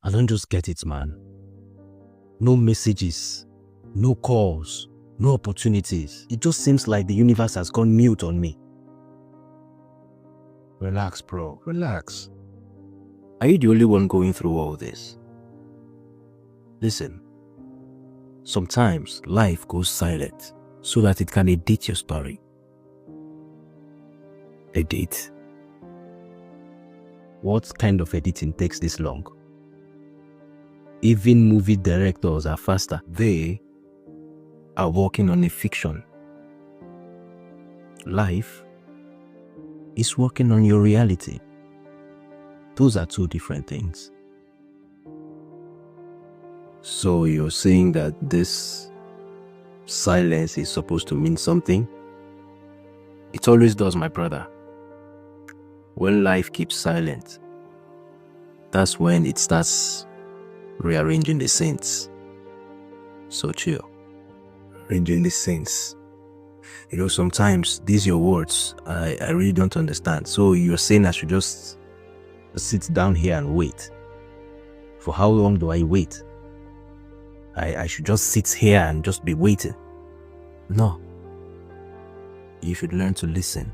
I don't just get it, man. No messages, no calls, no opportunities. It just seems like the universe has gone mute on me. Relax, bro. Relax. Are you the only one going through all this? Listen, sometimes life goes silent so that it can edit your story. Edit? What kind of editing takes this long? Even movie directors are faster. They are working on a fiction. Life is working on your reality. Those are two different things. So you're saying that this silence is supposed to mean something? It always does, my brother. When life keeps silent, that's when it starts rearranging the scenes. So chill. Arranging the scenes. You know, sometimes these your words, I really don't understand. So you're saying I should just sit down here and wait? For how long do I wait? I should just sit here and just be waiting? No. You should learn to listen.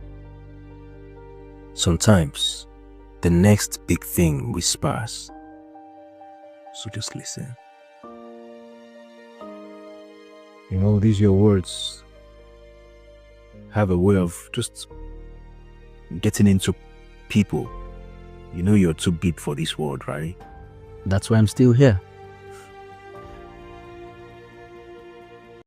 Sometimes the next big thing whispers. So just listen. You know, these your words have a way of just getting into people. You know you're too big for this world, right? That's why I'm still here.